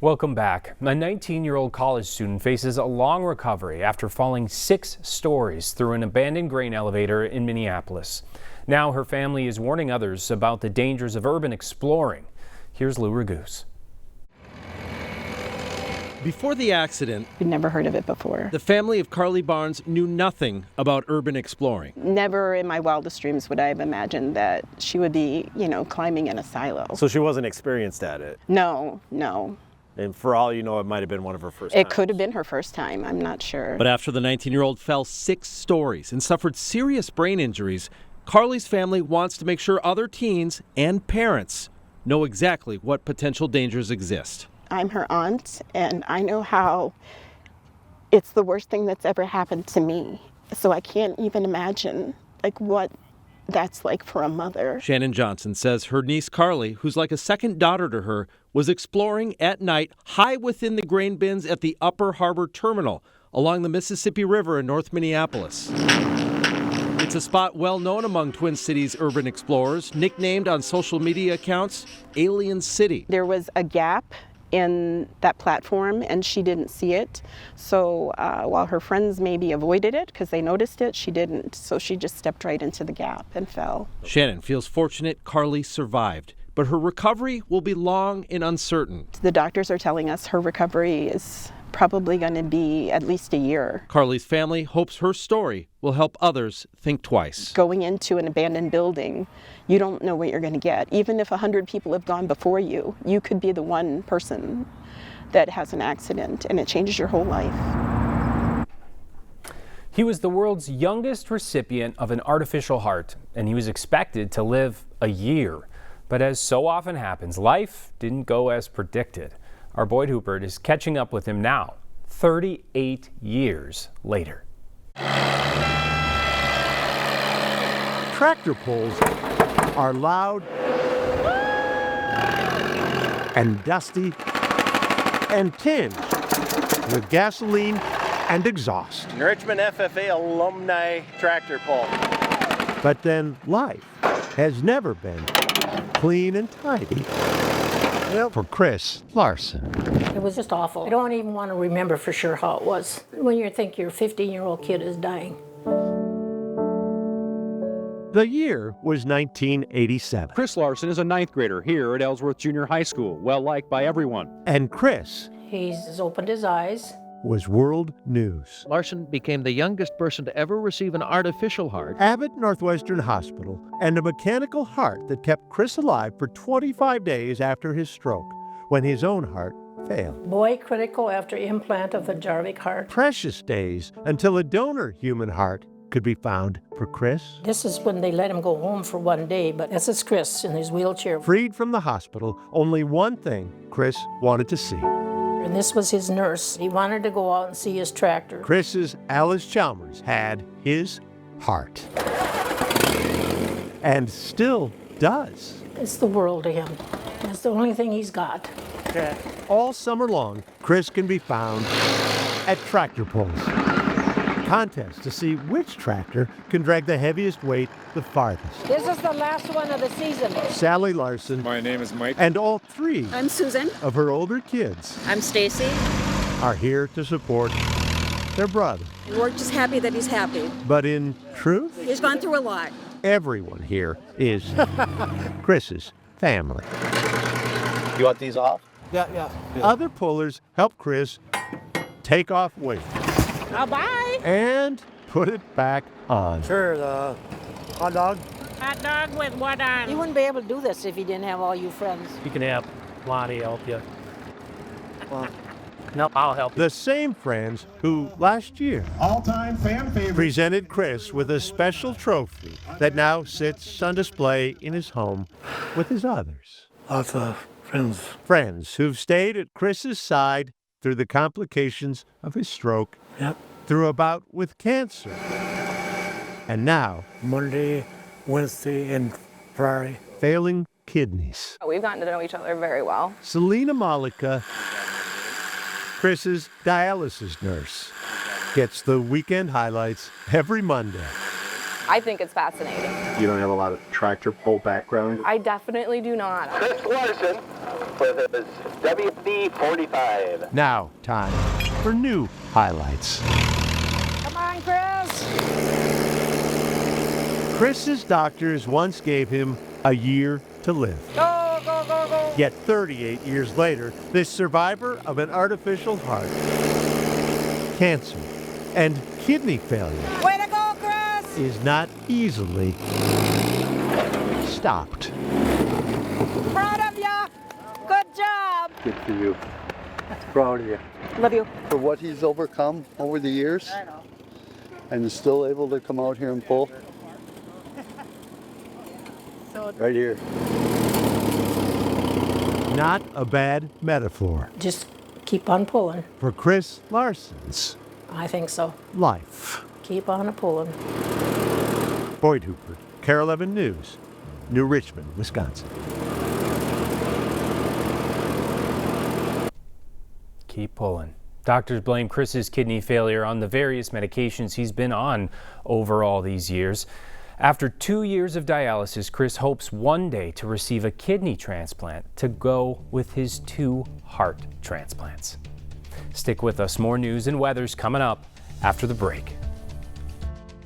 Welcome back. A 19-year-old college student faces a long recovery after falling 6 stories through an abandoned grain elevator in Minneapolis. Now her family is warning others about the dangers of urban exploring. Here's Lou Raguse. Before the accident, We'd never heard of it before. the family of Carly Barnes knew nothing about urban exploring. Never in my wildest dreams would I have imagined that she would be, climbing in a silo. So she wasn't experienced at it. No. And for all you know, it might have been one of her first It times. could have been her first time. I'm not sure. But after the 19-year-old fell 6 stories and suffered serious brain injuries, Carly's family wants to make sure other teens and parents know exactly what potential dangers exist. I'm her aunt, and I know how it's the worst thing that's ever happened to me. So I can't even imagine, what that's like for a mother. Shannon Johnson says her niece Carly, who's like a second daughter to her, was exploring at night high within the grain bins at the Upper Harbor Terminal along the Mississippi River in North Minneapolis. It's a spot well known among Twin Cities urban explorers, nicknamed on social media accounts Alien City. There was a gap in that platform, and she didn't see it. So while her friends maybe avoided it because they noticed it, she didn't. So she just stepped right into the gap and fell. Shannon feels fortunate Carly survived, but her recovery will be long and uncertain. The doctors are telling us her recovery is probably going to be at least a year. Carly's family hopes her story will help others think twice. Going into an abandoned building, you don't know what you're going to get. Even if 100 people have gone before you, you could be the one person that has an accident, and it changes your whole life. He was the world's youngest recipient of an artificial heart, and he was expected to live a year. But as so often happens, life didn't go as predicted. Our Boyd Hooper is catching up with him now, 38 years later. Tractor pulls are loud and dusty and tinged with gasoline and exhaust. Richmond FFA alumni tractor pull. But then life has never been clean and tidy. Well, for Chris Larson. It was just awful. I don't even want to remember for sure how it was when you think your 15-year-old kid is dying. The year was 1987. Chris Larson is a 9th grader here at Ellsworth Junior High School, well liked by everyone. And Chris He's opened his eyes. was world news. Larson became the youngest person to ever receive an artificial heart. Abbott Northwestern Hospital and a mechanical heart that kept Chris alive for 25 days after his stroke, when his own heart failed. Boy critical after implant of the Jarvik heart. Precious days until a donor human heart could be found for Chris. This is when they let him go home for one day, but this is Chris in his wheelchair. Freed from the hospital, only one thing Chris wanted to see. And this was his nurse. He wanted to go out and see his tractor. Chris's Alice Chalmers had his heart. And still does. It's the world to him. It's the only thing he's got. All summer long, Chris can be found at tractor pulls. Contests to see which tractor can drag the heaviest weight the farthest. This is the last one of the season. Sally Larson. My name is Mike. And all 3 I'm Susan. of her older kids I'm Stacy. are here to support their brother. We're just happy that he's happy. But in truth, He's gone through a lot. everyone here is Chris's family. You want these off? Yeah. Other pullers help Chris take off weight Bye. and put it back on. Sure, the hot dog. Hot dog with what on? You wouldn't be able to do this if you didn't have all you friends. You can have Lonnie help you. Well, no, I'll help you. The same friends who last year All-time fan favorite. presented Chris with a special trophy that now sits on display in his home with his others. Lots of friends. Friends who've stayed at Chris's side through the complications of his stroke, Yep. through a bout with cancer, and now Monday, Wednesday, and Friday. failing kidneys. We've gotten to know each other very well. Selena Malika, Chris's dialysis nurse, gets the weekend highlights every Monday. I think it's fascinating. You don't have a lot of tractor pull background? I definitely do not. Chris Larson with his WD-45. Now, time for new highlights. Come on, Chris. Chris's doctors once gave him a year to live. Go, go, go, go. Yet 38 years later, this survivor of an artificial heart, cancer, and kidney failure Way to go, Chris. is not easily stopped. Proud of ya. Good job. Good for you. Proud of you. Love you. For what he's overcome over the years. And is still able to come out here and pull. Right here. Not a bad metaphor Just keep on pulling. for Chris Larson's I think so. life. Keep on pulling. Boyd Hooper, KARE 11 News, New Richmond, Wisconsin. Keep pulling. Doctors blame Chris's kidney failure on the various medications he's been on over all these years. After 2 years of dialysis, Chris hopes one day to receive a kidney transplant to go with his 2 heart transplants. Stick with us. More news and weather's coming up after the break.